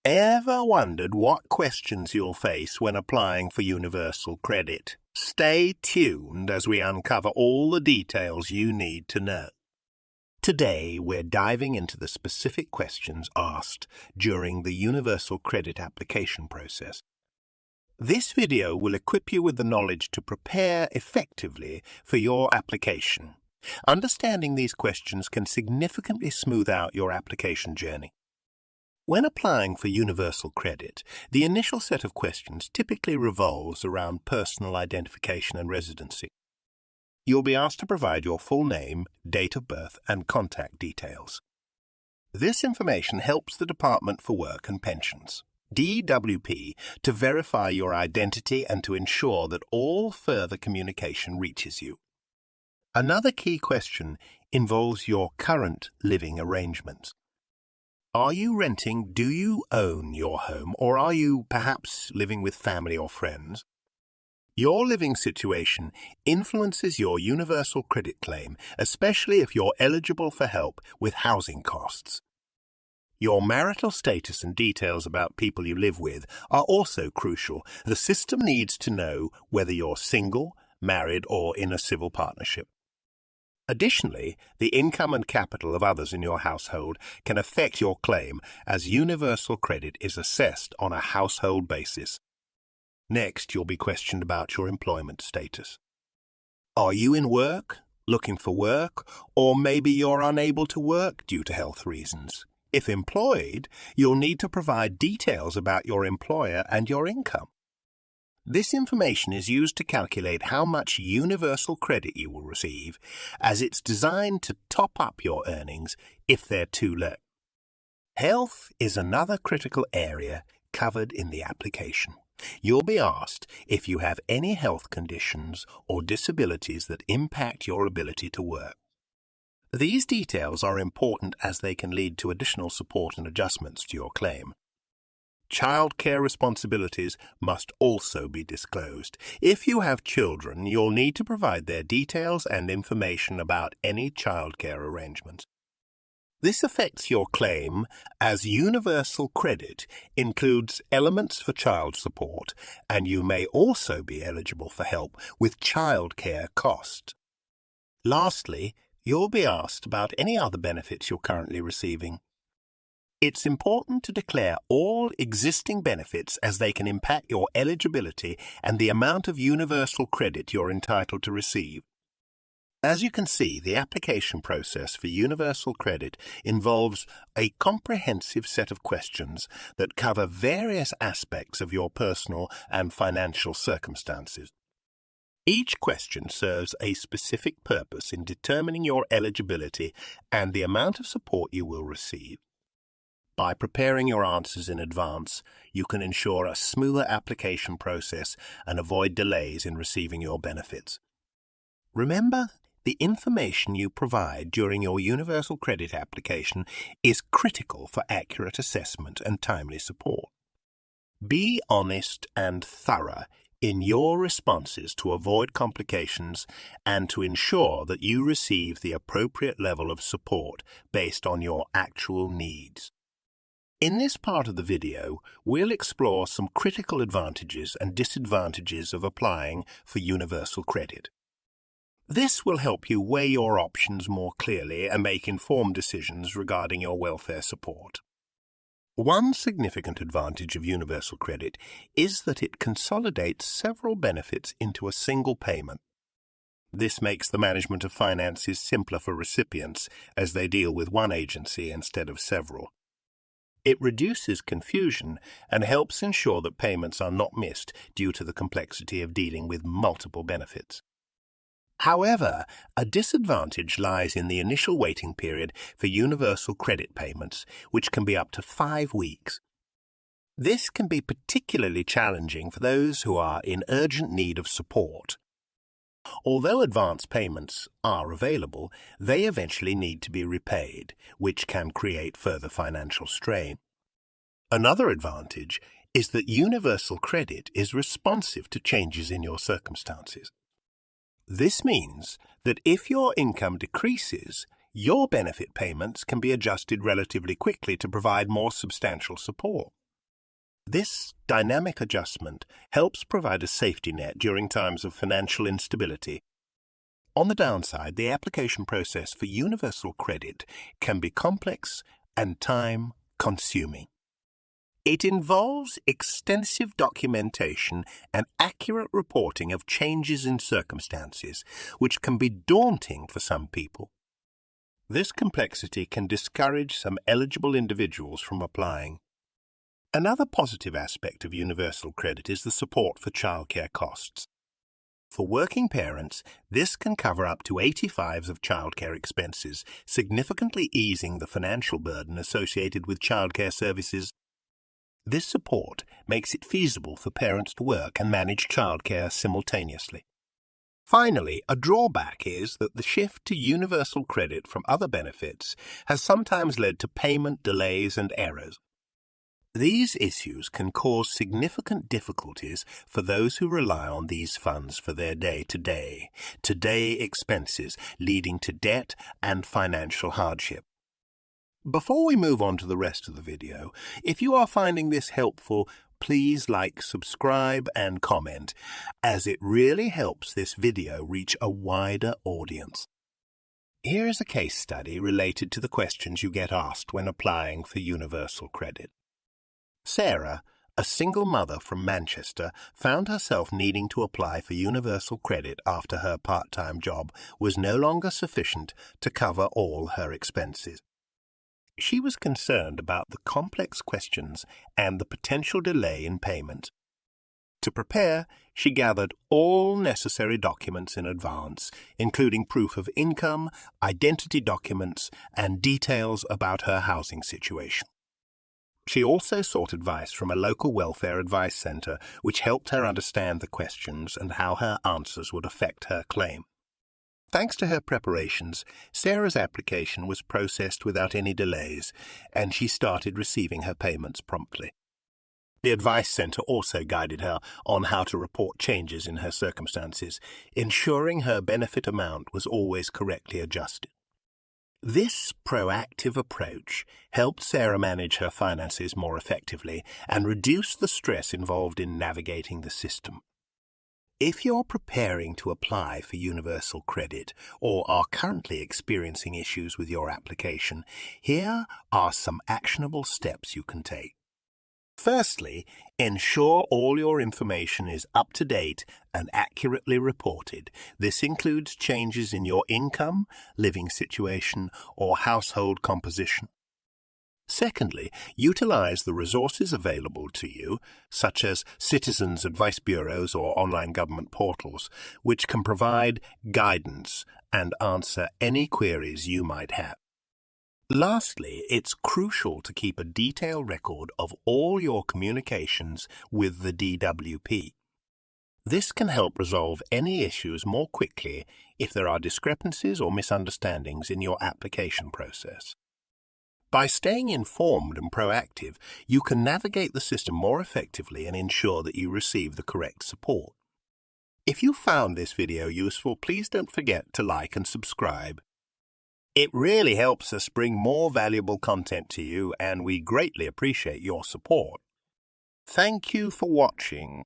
Ever wondered what questions you'll face when applying for universal credit? Stay tuned as we uncover all the details you need to know. Today, we're diving into the specific questions asked during the universal credit application process. This video will equip you with the knowledge to prepare effectively for your application. Understanding these questions can significantly smooth out your application journey. When applying for universal credit, the initial set of questions typically revolves around personal identification and residency. You'll be asked to provide your full name, date of birth, and contact details. This information helps the Department for Work and Pensions, DWP, to verify your identity and to ensure that all further communication reaches you. Another key question involves your current living arrangements. Are you renting? Do you own your home, or are you perhaps living with family or friends? Your living situation influences your universal credit claim, especially if you're eligible for help with housing costs. Your marital status and details about people you live with are also crucial. The system needs to know whether you're single, married, or in a civil partnership. Additionally, the income and capital of others in your household can affect your claim, as universal credit is assessed on a household basis. Next, you'll be questioned about your employment status. Are you in work, looking for work, or maybe you're unable to work due to health reasons? If employed, you'll need to provide details about your employer and your income. This information is used to calculate how much universal credit you will receive, as it's designed to top up your earnings if they're too low. Health is another critical area covered in the application. You'll be asked if you have any health conditions or disabilities that impact your ability to work. These details are important as they can lead to additional support and adjustments to your claim. Childcare responsibilities must also be disclosed. If you have children, you'll need to provide their details and information about any childcare arrangements. This affects your claim, as universal credit includes elements for child support, and you may also be eligible for help with childcare costs. Lastly, you'll be asked about any other benefits you're currently receiving. It's important to declare all existing benefits, as they can impact your eligibility and the amount of universal credit you're entitled to receive. As you can see, the application process for universal credit involves a comprehensive set of questions that cover various aspects of your personal and financial circumstances. Each question serves a specific purpose in determining your eligibility and the amount of support you will receive. By preparing your answers in advance, you can ensure a smoother application process and avoid delays in receiving your benefits. Remember, the information you provide during your universal credit application is critical for accurate assessment and timely support. Be honest and thorough in your responses to avoid complications and to ensure that you receive the appropriate level of support based on your actual needs. In this part of the video, we'll explore some critical advantages and disadvantages of applying for universal credit. This will help you weigh your options more clearly and make informed decisions regarding your welfare support. One significant advantage of universal credit is that it consolidates several benefits into a single payment. This makes the management of finances simpler for recipients, as they deal with one agency instead of several. It reduces confusion and helps ensure that payments are not missed due to the complexity of dealing with multiple benefits. However, a disadvantage lies in the initial waiting period for universal credit payments, which can be up to 5 weeks. This can be particularly challenging for those who are in urgent need of support. Although advance payments are available, they eventually need to be repaid, which can create further financial strain. Another advantage is that universal credit is responsive to changes in your circumstances. This means that if your income decreases, your benefit payments can be adjusted relatively quickly to provide more substantial support. This dynamic adjustment helps provide a safety net during times of financial instability. On the downside, the application process for universal credit can be complex and time-consuming. It involves extensive documentation and accurate reporting of changes in circumstances, which can be daunting for some people. This complexity can discourage some eligible individuals from applying. Another positive aspect of universal credit is the support for childcare costs. For working parents, this can cover up to 85% of childcare expenses, significantly easing the financial burden associated with childcare services. This support makes it feasible for parents to work and manage childcare simultaneously. Finally, a drawback is that the shift to universal credit from other benefits has sometimes led to payment delays and errors. These issues can cause significant difficulties for those who rely on these funds for their day-to-day expenses, leading to debt and financial hardship. Before we move on to the rest of the video, if you are finding this helpful, please like, subscribe, and comment, as it really helps this video reach a wider audience. Here is a case study related to the questions you get asked when applying for universal credit. Sarah, a single mother from Manchester, found herself needing to apply for universal credit after her part-time job was no longer sufficient to cover all her expenses. She was concerned about the complex questions and the potential delay in payment. To prepare, she gathered all necessary documents in advance, including proof of income, identity documents, and details about her housing situation. She also sought advice from a local welfare advice centre, which helped her understand the questions and how her answers would affect her claim. Thanks to her preparations, Sarah's application was processed without any delays, and she started receiving her payments promptly. The advice centre also guided her on how to report changes in her circumstances, ensuring her benefit amount was always correctly adjusted. This proactive approach helped Sarah manage her finances more effectively and reduce the stress involved in navigating the system. If you're preparing to apply for universal credit or are currently experiencing issues with your application, here are some actionable steps you can take. Firstly, ensure all your information is up to date and accurately reported. This includes changes in your income, living situation, or household composition. Secondly, utilize the resources available to you, such as citizens' advice bureaus or online government portals, which can provide guidance and answer any queries you might have. Lastly, it's crucial to keep a detailed record of all your communications with the DWP. This can help resolve any issues more quickly if there are discrepancies or misunderstandings in your application process. By staying informed and proactive, you can navigate the system more effectively and ensure that you receive the correct support. If you found this video useful, please don't forget to like and subscribe. It really helps us bring more valuable content to you, and we greatly appreciate your support. Thank you for watching.